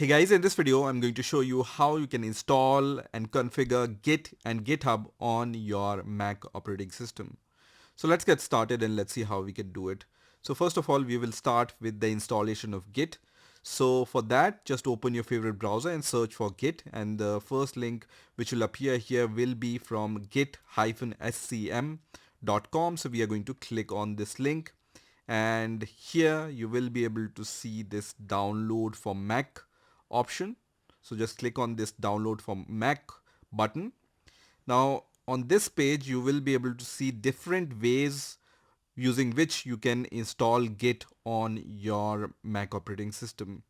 Hey guys, in this video I'm going to show you how you can install and configure Git and GitHub on your Mac operating system. So let's get started and let's see how we can do it. So first of all, we will start with the installation of Git. So for that, just open your favorite browser and search for Git, and the first link which will appear here will be from git-scm.com. So we are going to click on this link, and here you will be able to see this download for Mac option. So just click on this download for Mac button. Now on this page you will be able to see different ways using which you can install Git on your Mac operating system.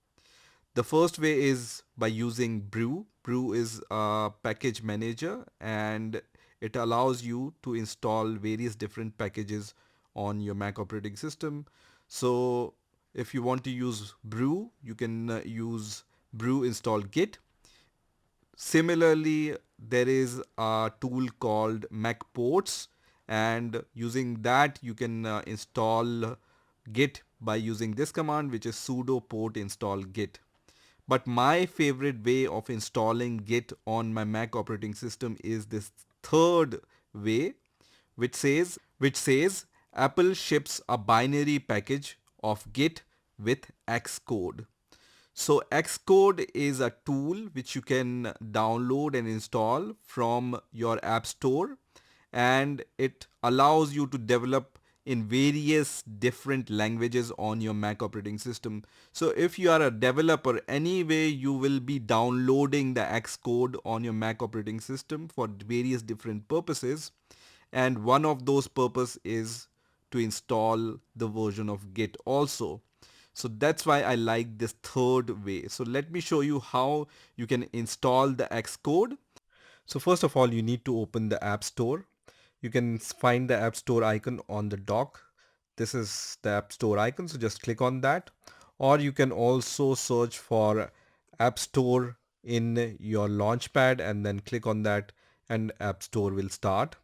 The first way is by using Brew. Brew is a package manager and it allows you to install various different packages on your Mac operating system. So if you want to use Brew, you can use Brew install Git. Similarly, there is a tool called MacPorts, and using that you can install Git by using this command, which is sudo port install Git. But my favorite way of installing Git on my Mac operating system is this third way, which says Apple ships a binary package of Git with Xcode. So Xcode is a tool which you can download and install from your app store, and it allows you to develop in various different languages on your Mac operating system. So if you are a developer anyway, you will be downloading the Xcode on your Mac operating system for various different purposes, and one of those purpose is to install the version of Git also. So that's why I like this third way. So let me show you how you can install the Xcode. So first of all, you need to open the App Store. You can find the App Store icon on the dock. This is the App Store icon, so just click on that. Or you can also search for App Store in your Launchpad and then click on that and App Store will start.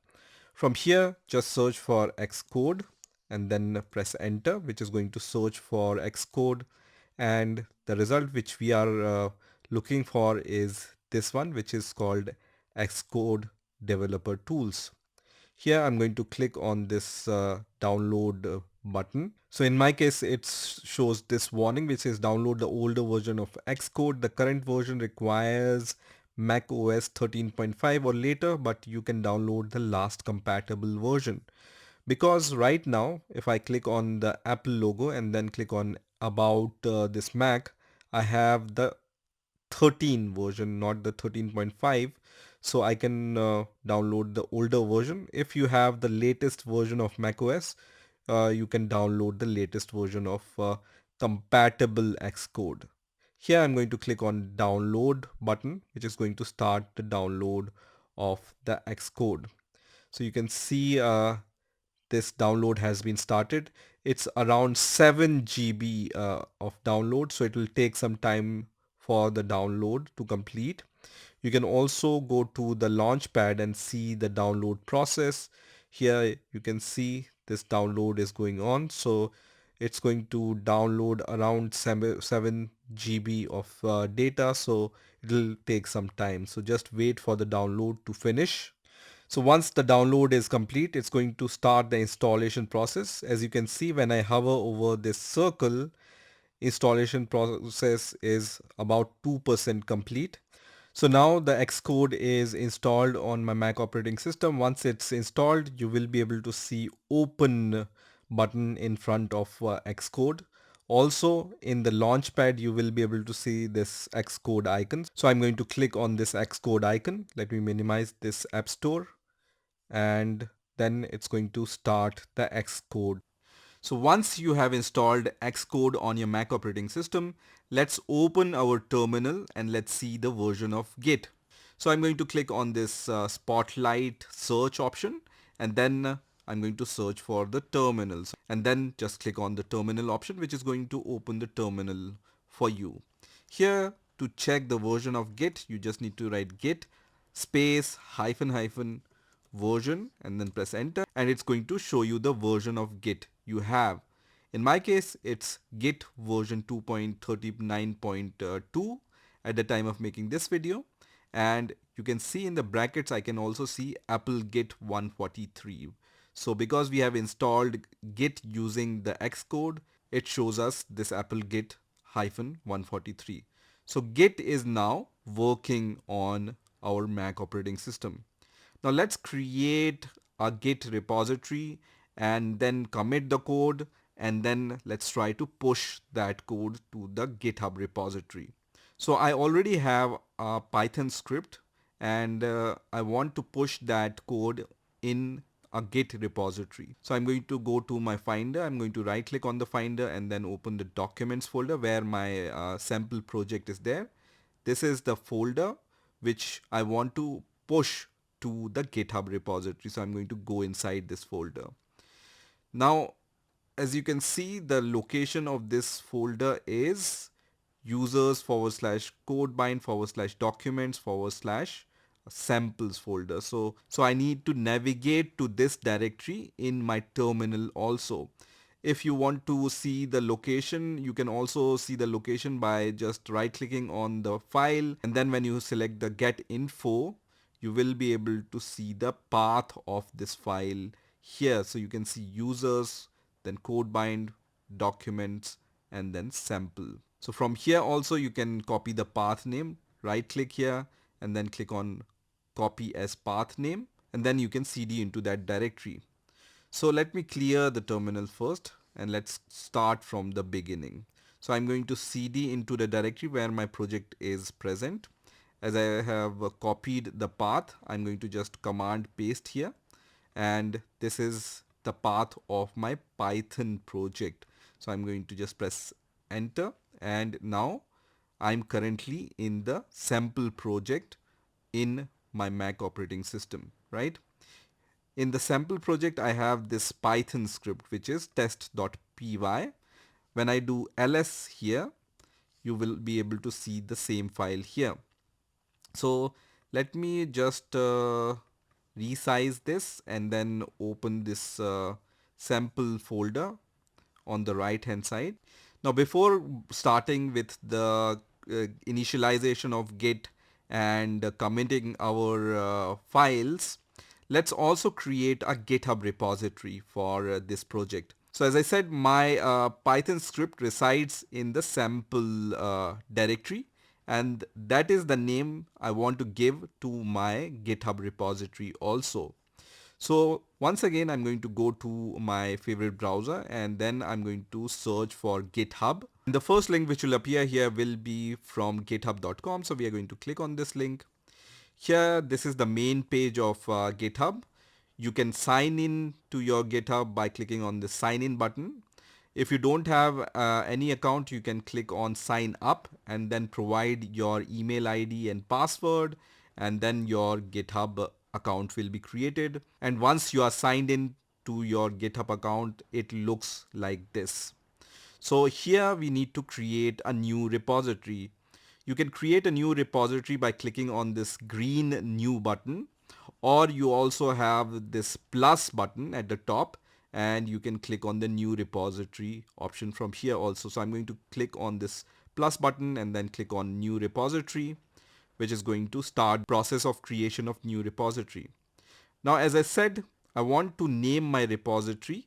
From here, just search for Xcode and then press enter, which is going to search for Xcode. And the result which we are looking for is this one, which is called Xcode Developer Tools. Here I'm going to click on this download button. So in my case, it shows this warning which says download the older version of Xcode. The current version requires macOS 13.5 or later, but you can download the last compatible version. Because right now, if I click on the Apple logo and then click on about this Mac, I have the 13 version, not the 13.5. So I can download the older version. If you have the latest version of macOS, you can download the latest version of compatible Xcode. Here I'm going to click on download button, which is going to start the download of the Xcode. So you can see this download has been started. It's around 7 GB of download, so it will take some time for the download to complete. You can also go to the Launchpad and see the download process. Here you can see this download is going on. So it's going to download around 7 GB of data. So it will take some time. So just wait for the download to finish. So once the download is complete, it's going to start the installation process. As you can see, when I hover over this circle, installation process is about 2% complete. So now the Xcode is installed on my Mac operating system. Once it's installed, you will be able to see open button in front of Xcode. Also in the Launchpad, you will be able to see this Xcode icon. So I'm going to click on this Xcode icon. Let me minimize this App Store, and then it's going to start the Xcode. So once you have installed Xcode on your Mac operating system, let's open our terminal and let's see the version of Git. So I'm going to click on this spotlight search option, and then I'm going to search for the terminals, and then just click on the terminal option, which is going to open the terminal for you. Here, to check the version of Git, you just need to write git space hyphen hyphen version and then press enter, and it's going to show you the version of Git you have. In my case, it's Git version 2.39.2, at the time of making this video. And you can see in the brackets, I can also see Apple Git 143. So because we have installed Git using the Xcode, it shows us this Apple Git hyphen 143. So Git is now working on our Mac operating system. Now let's create a Git repository and then commit the code, and then let's try to push that code to the GitHub repository. So I already have a Python script, and I want to push that code in a Git repository. So I'm going to go to my Finder. I'm going to right click on the Finder and then open the Documents folder where my sample project is there. This is the folder which I want to push to the GitHub repository. So I'm going to go inside this folder. Now, as you can see, the location of this folder is users forward slash codebind forward slash documents forward slash samples folder. So I need to navigate to this directory in my terminal also. If you want to see the location, you can also see the location by just right clicking on the file, and then when you select the get info, you will be able to see the path of this file here. So you can see users, then codebind, documents, and then sample. So from here also you can copy the path name, right click here and then click on copy as path name, and then you can cd into that directory. So let me clear the terminal first and let's start from the beginning. So I'm going to cd into the directory where my project is present. As I have copied the path, I'm going to just command paste here, and this is the path of my Python project. So I'm going to just press enter, and now I'm currently in the sample project in my Mac operating system, right? In the sample project, I have this Python script which is test.py. When I do ls here, you will be able to see the same file here. So let me just resize this and then open this sample folder on the right hand side. Now before starting with the initialization of Git and committing our files, let's also create a GitHub repository for this project. So as I said, my Python script resides in the sample directory, and that is the name I want to give to my GitHub repository also. So once again, I'm going to go to my favorite browser and then I'm going to search for GitHub. And the first link which will appear here will be from github.com. So we are going to click on this link. Here, this is the main page of GitHub. You can sign in to your GitHub by clicking on the sign in button. If you don't have any account, you can click on sign up and then provide your email ID and password, and then your GitHub account will be created. And once you are signed in to your GitHub account, it looks like this. So here we need to create a new repository. You can create a new repository by clicking on this green new button, or you also have this plus button at the top and you can click on the new repository option from here also. So I'm going to click on this plus button and then click on new repository, which is going to start process of creation of new repository. Now, as I said, I want to name my repository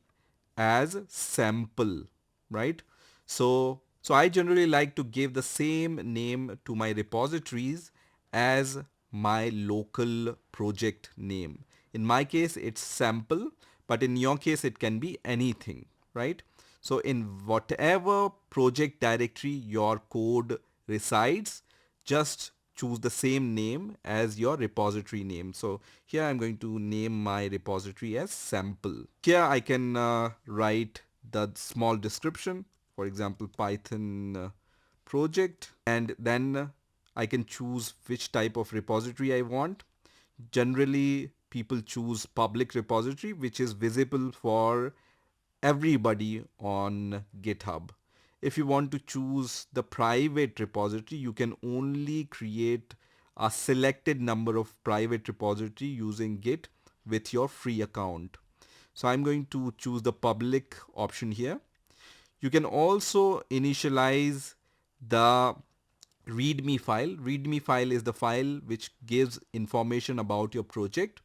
as sample, right? So I generally like to give the same name to my repositories as my local project name. In my case, it's sample, but in your case, it can be anything, right? So in whatever project directory your code resides, just choose the same name as your repository name. So here I'm going to name my repository as sample. Here I can write the small description, for example, Python project, and then I can choose which type of repository I want. Generally, people choose public repository, which is visible for everybody on GitHub. If you want to choose the private repository, you can only create a selected number of private repository using Git with your free account. So I'm going to choose the public option here. You can also initialize the readme file. Readme file is the file which gives information about your project.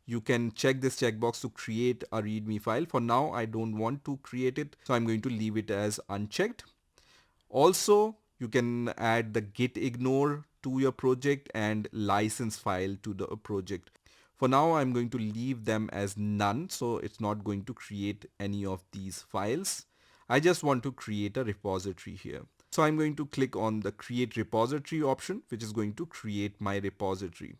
You can check this checkbox to create a readme file. For now, I don't want to create it, so I'm going to leave it as unchecked. Also, you can add the git ignore to your project and license file to the project. For now, I'm going to leave them as none, so it's not going to create any of these files. I just want to create a repository here. So I'm going to click on the create repository option, which is going to create my repository.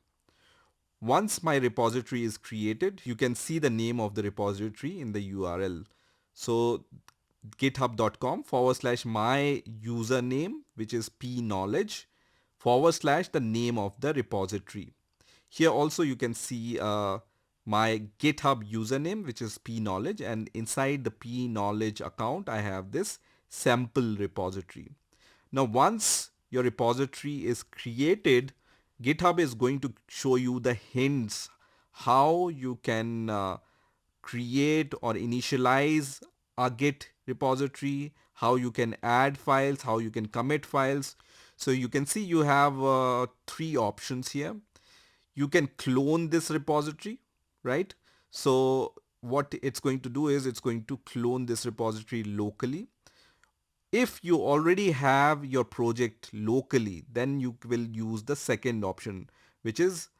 Once my repository is created, you can see the name of the repository in the URL. So github.com/my username, which is pknowledge, / the name of the repository. Here also you can see my GitHub username, which is pknowledge, and inside the pknowledge account, I have this sample repository. Now, once your repository is created, GitHub is going to show you the hints how you can create or initialize a Git repository, how you can add files, how you can commit files. So you can see you have three options here. You can clone this repository, right? So what it's going to do is it's going to clone this repository locally. If you already have your project locally, then you will use the second option, which is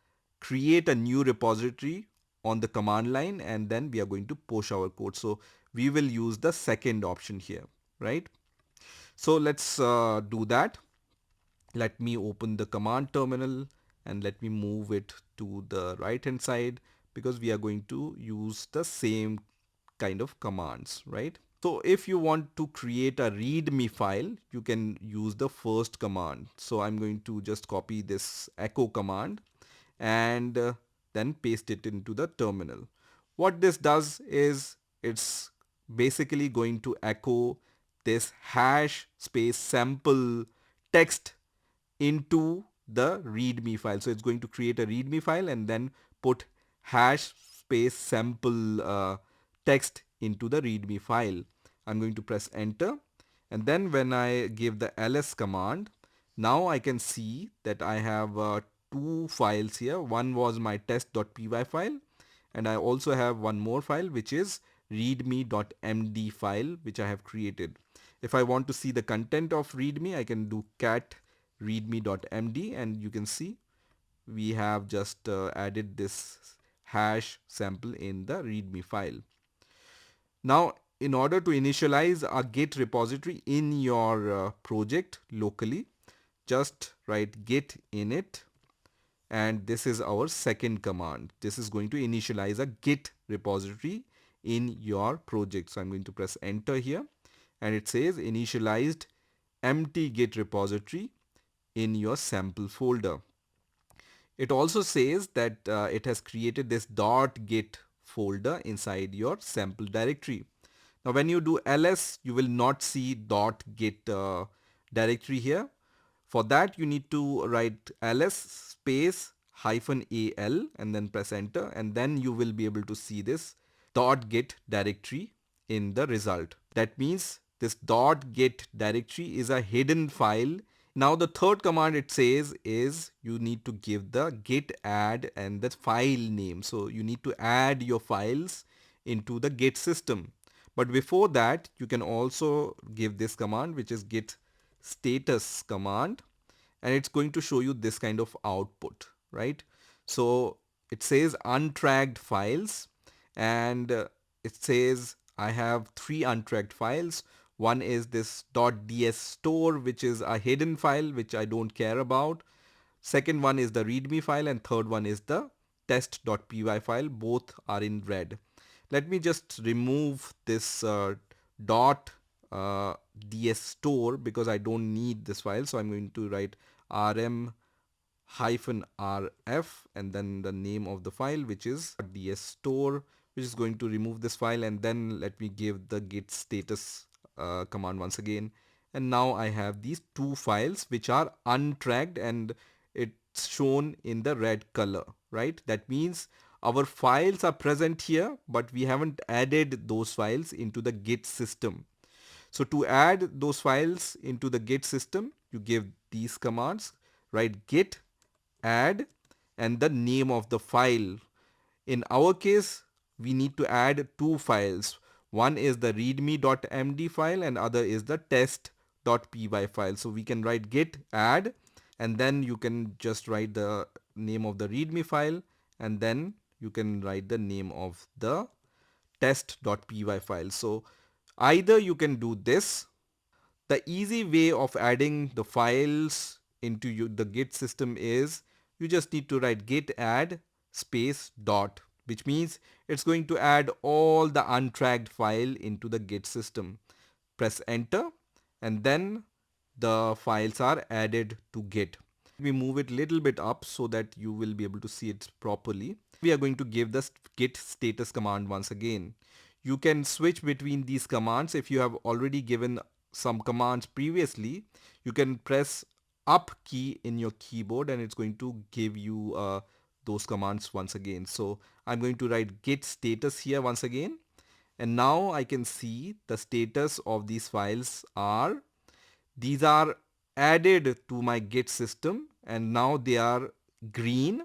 create a new repository on the command line, and then we are going to push our code. So we will use the second option here, right? So let's do that. Let me open the command terminal and let me move it to the right hand side, because we are going to use the same kind of commands, right? So if you want to create a readme file, you can use the first command. So I'm going to just copy this echo command and then paste it into the terminal. What this does is it's basically going to echo this hash space sample text into the readme file. So it's going to create a readme file and then put hash space sample text into the readme file. I'm going to press enter, and then when I give the ls command, now I can see that I have two files here. One was my test.py file, and I also have one more file which is readme.md file which I have created. If I want to see the content of readme, I can do cat readme.md, and you can see we have just added this hash sample in the readme file. Now, in order to initialize a Git repository in your project locally, just write git init, and this is our second command. This is going to initialize a Git repository in your project. So I'm going to press enter here, and it says initialized empty Git repository in your sample folder. It also says that it has created this .git folder inside your sample directory. Now when you do ls, you will not see .git directory here. For that, you need to write ls space -al and then press enter, and then you will be able to see this .git directory in the result. That means this .git directory is a hidden file. Now the third command it says is you need to give the git add and the file name. So you need to add your files into the Git system. But before that, you can also give this command, which is git status command, and it's going to show you this kind of output, right? So it says untracked files, and it says I have three untracked files. One is this .ds store, which is a hidden file which I don't care about. Second one is the readme file, and third one is the test.py file. Both are in red. Let me just remove this .ds store because I don't need this file. So I'm going to write rm -rf and then the name of the file, which is .ds store, which is going to remove this file, and then let me give the git status command once again, and now I have these two files which are untracked and it's shown in the red color, right? That means our files are present here, but we haven't added those files into the Git system. So to add those files into the Git system, you give these commands, write git add and the name of the file. In our case, we need to add two files. One is the readme.md file and other is the test.py file. So we can write git add and then you can just write the name of the readme file and then you can write the name of the test.py file. So either you can do this. The easy way of adding the files into the Git system is you just need to write git add space dot, which means it's going to add all the untracked file into the Git system. Press enter and then the files are added to Git. We move it little bit up so that you will be able to see it properly. We are going to give the git status command once again. You can switch between these commands. If you have already given some commands previously, you can press up key in your keyboard and it's going to give you those commands once again. So I'm going to write git status here once again, and now I can see the status of these files are these are added to my Git system and now they are green,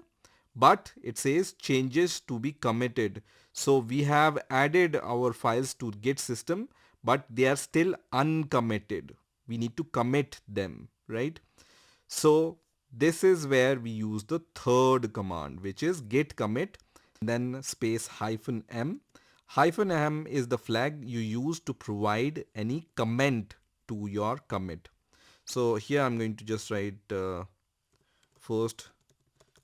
but it says changes to be committed. So we have added our files to Git system, but they are still uncommitted. We need to commit them, right? So this is where we use the third command, which is git commit and then space -m. -m is the flag you use to provide any comment to your commit. So here I'm going to just write first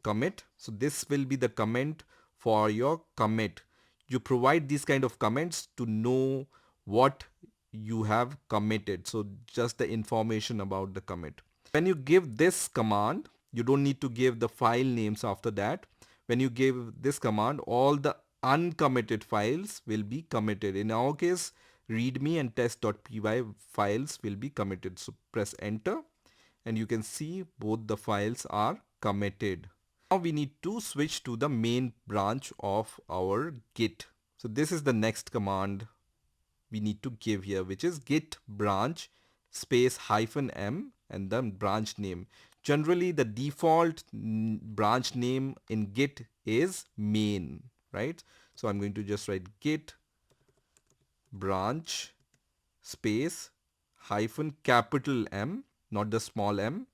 commit. So this will be the comment for your commit. You provide these kind of comments to know what you have committed. So just the information about the commit. When you give this command, you don't need to give the file names after that. When you give this command, all the uncommitted files will be committed. In our case, readme and test.py files will be committed. So press enter and you can see both the files are committed. Now we need to switch to the main branch of our Git. So this is the next command we need to give here, which is git branch space -m and then branch name. Generally the default branch name in Git is main, right? So I'm going to just write git branch space capital M, not the small m,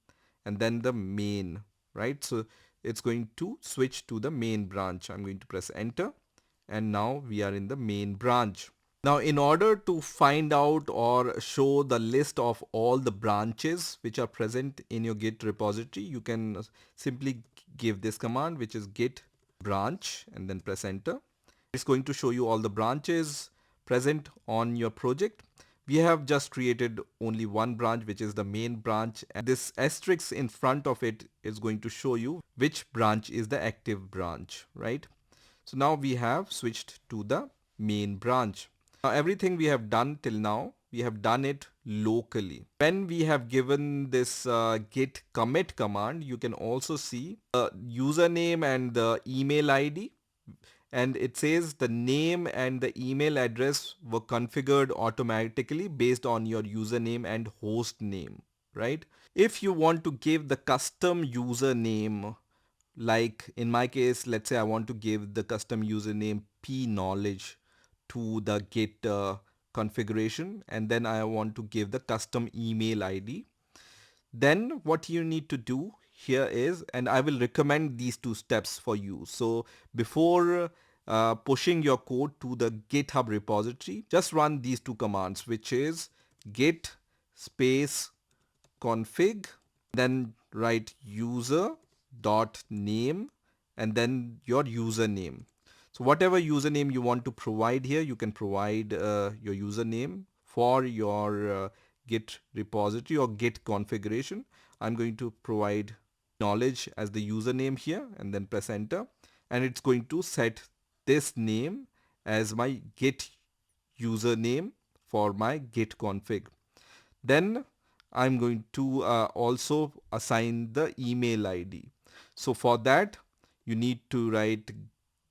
and then the main, right? So it's going to switch to the main branch. I'm going to press enter and now we are in the main branch. Now in order to find out or show the list of all the branches which are present in your Git repository, you can simply give this command, which is git branch and then press enter. It's going to show you all the branches present on your project. We have just created only one branch, which is the main branch, and this asterisk in front of it is going to show you which branch is the active branch, right? So now we have switched to the main branch. Now everything we have done till now, we have done it locally. When we have given this git commit command, you can also see the username and the email ID, and it says the name and the email address were configured automatically based on your username and host name, right? If you want to give the custom username, like in my case, let's say I want to give the custom username p knowledge to the Git configuration, and then I want to give the custom email ID, then what you need to do here is, and I will recommend these two steps for you. So before pushing your code to the GitHub repository, just run these two commands, which is git space config, then write user.name and then your username. So whatever username you want to provide here, you can provide your username for your Git repository or Git configuration. I'm going to provide knowledge as the username here and then press enter, and it's going to set this name as my Git username for my Git config. Then I'm going to also assign the email ID. So for that, you need to write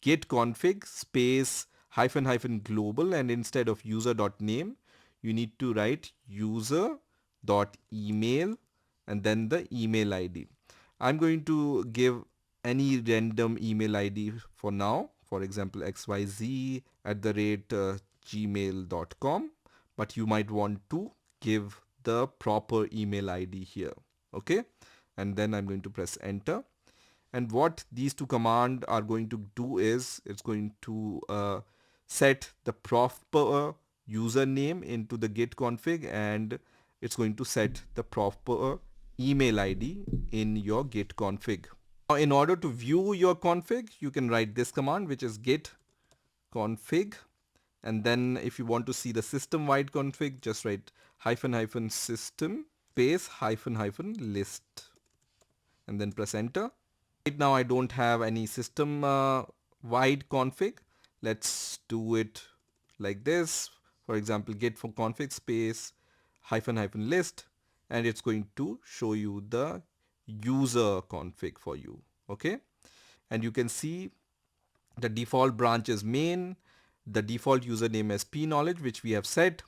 git config space -- global, and instead of user.name, you need to write user.email and then the email ID. I'm going to give any random email ID for now, for example xyz@gmail.com, but you might want to give the proper email ID here. Okay, and then I'm going to press enter. And what these two commands are going to do is it's going to set the proper username into the git config, and it's going to set the proper email ID in your git config. Now in order to view your config, you can write this command, which is git config, and then if you want to see the system wide config, just write --system space --list and then press enter. Right now I don't have any system wide config. Let's do it like this. For example, git for config space --list, and it's going to show you the user config for you. Okay, and you can see the default branch is main, the default username is pknowledge, which we have set,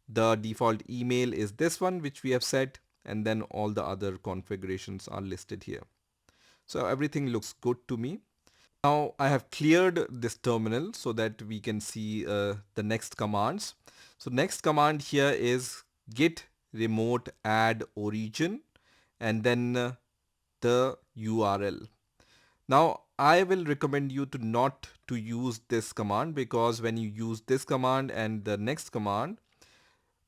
the default email is this one, which we have set, and then all the other configurations are listed here. So everything looks good to me. Now I have cleared this terminal so that we can see the next commands. So next command here is git remote add origin and then the URL. Now I will recommend you to not to use this command, because when you use this command and the next command,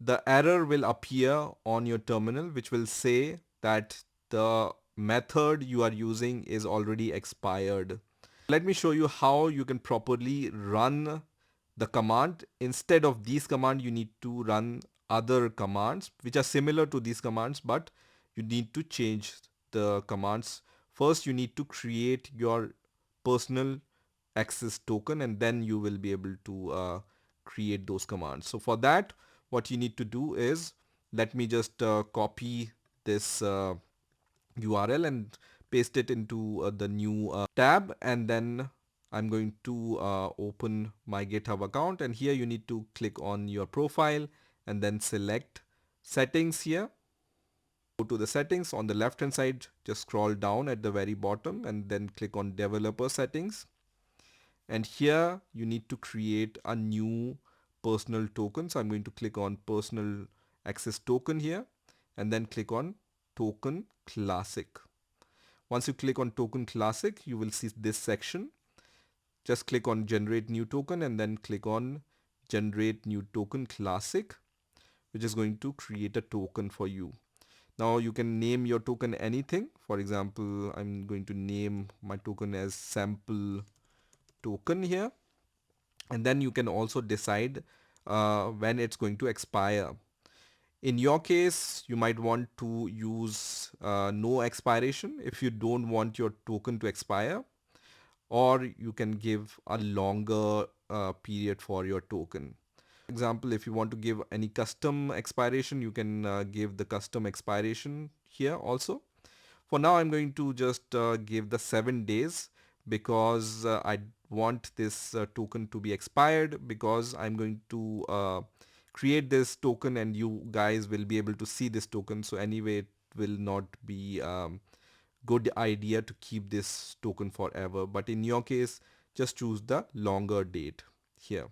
the error will appear on your terminal which will say that the method you are using is already expired. Let me show you how you can properly run the command. Instead of these commands, you need to run other commands which are similar to these commands, but you need to change the commands. First, you need to create your personal access token, and then you will be able to create those commands. So for that, what you need to do is, let me just copy this URL and paste it into the new tab, and then I'm going to open my GitHub account, and here you need to click on your profile and then select settings here. Go to the settings on the left hand side, just scroll down at the very bottom and then click on developer settings, and here you need to create a new personal token. So I'm going to click on personal access token here and then click on token classic. Once you click on token classic, you will see this section. Just click on generate new token and then click on generate new token classic, which is going to create a token for you. Now you can name your token anything. For example, I'm going to name my token as sample token here, and then you can also decide when it's going to expire. In your case, you might want to use no expiration if you don't want your token to expire, or you can give a longer period for your token. For example, if you want to give any custom expiration, you can give the custom expiration here also. For now, I'm going to just give the 7 days, because I want this token to be expired, because I'm going to create this token and you guys will be able to see this token. So anyway, it will not be good idea to keep this token forever. But in your case, just choose the longer date here.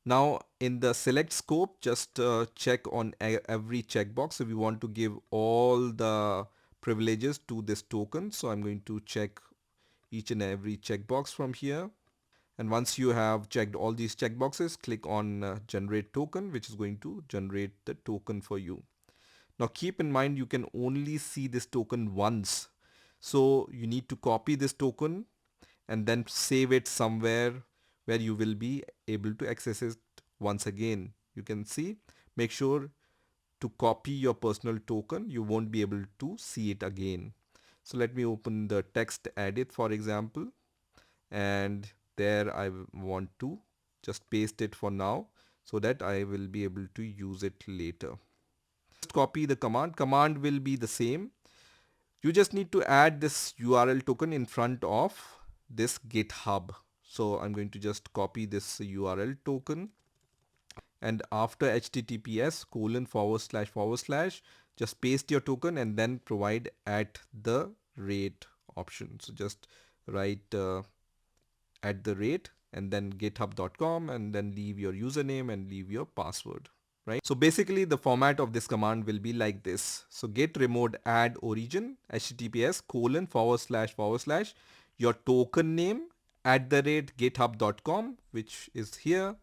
Now in the select scope, just check on every checkbox if you want to give all the privileges to this token. So I'm going to check each and every checkbox from here. And once you have checked all these checkboxes, click on generate token, which is going to generate the token for you. Now keep in mind, you can only see this token once. So you need to copy this token and then save it somewhere where you will be able to access it once again. You can see, make sure to copy your personal token. You won't be able to see it again. So let me open the text edit, for example, and there I want to just paste it for now so that I will be able to use it later. Just copy the command will be the same. You just need to add this URL token in front of this GitHub. So I'm going to just copy this URL token and after https :// just paste your token and then provide at the rate option. So just write at the rate and then github.com and then leave your username and leave your password, right? So basically the format of this command will be like this. So git remote add origin https :/ your token name at the rate github.com, which is here,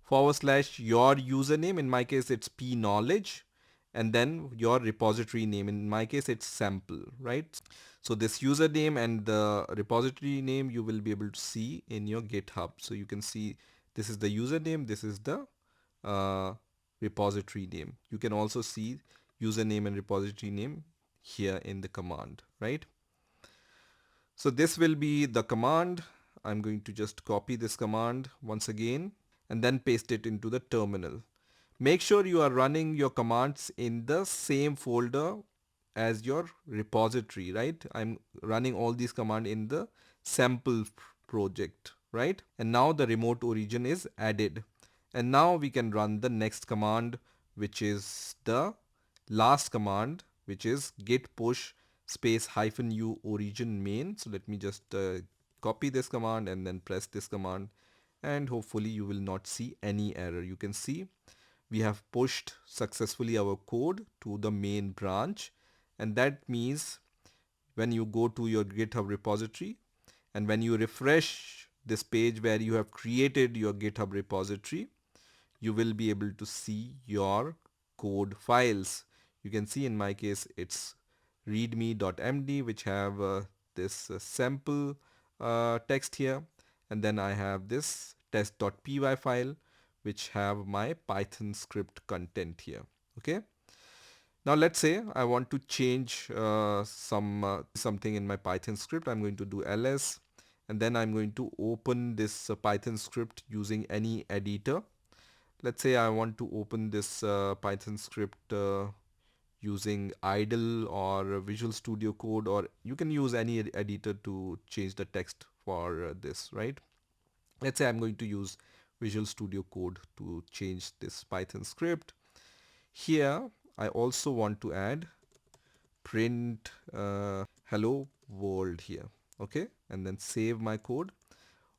/ your username, in my case it's p knowledge, and then your repository name, in my case it's sample, right? So this username and the repository name you will be able to see in your GitHub. So you can see this is the username, this is the uh, repository name. You can also see username and repository name here in the command, right? So this will be the command. I'm going to just copy this command once again and then paste it into the terminal. Make sure you are running your commands in the same folder as your repository, right? I'm running all these commands in the sample project, right? And now the remote origin is added. And now we can run the next command, which is the last command, which is git push space -u origin main. So let me just copy this command and then press this command, and hopefully you will not see any error. You can see we have pushed successfully our code to the main branch, and that means when you go to your GitHub repository and when you refresh this page where you have created your GitHub repository, you will be able to see your code files. You can see in my case it's readme.md, which have this sample text here, and then I have this test.py file which have my Python script content here. Okay, now let's say I want to change something in my Python script. I'm going to do ls, and then I'm going to open this Python script using any editor. Let's say I want to open this Python script using idle or Visual Studio Code, or you can use any editor to change the text for this, right? Let's say I'm going to use Visual Studio Code to change this Python script. Here I also want to add print hello world here, okay, and then save my code.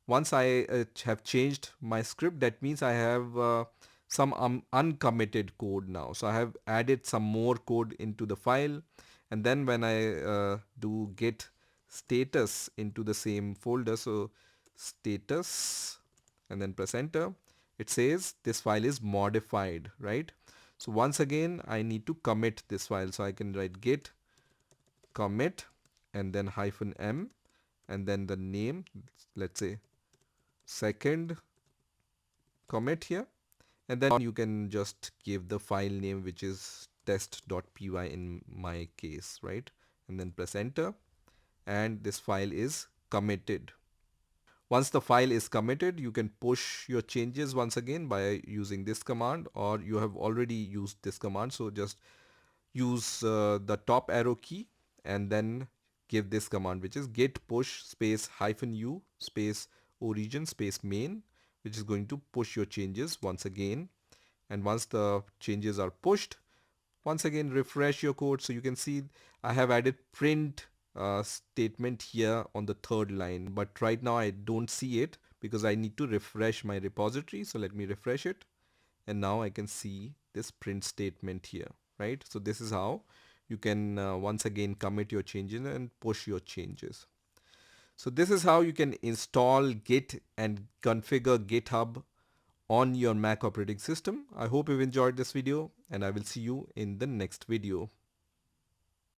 Once I have changed my script, that means I have some uncommitted code now. So I have added some more code into the file, and then when I do git status into the same folder, so status and then press enter, it says this file is modified, right? So once again I need to commit this file, so I can write git commit and then -m and then the name, let's say second commit here, and then you can just give the file name, which is test.py in my case, right? And then press enter, and this file is committed. Once the file is committed, you can push your changes once again by using this command, or you have already used this command, so just use the top arrow key and then give this command, which is git push space -u space origin space main, which is going to push your changes once again. And once the changes are pushed, once again refresh your code. So you can see I have added print statement here on the third line, but right now I don't see it because I need to refresh my repository. So let me refresh it, and now I can see this print statement here, right? So this is how you can once again commit your changes and push your changes. So this is how you can install Git and configure GitHub on your Mac operating system. I hope you've enjoyed this video, and I will see you in the next video.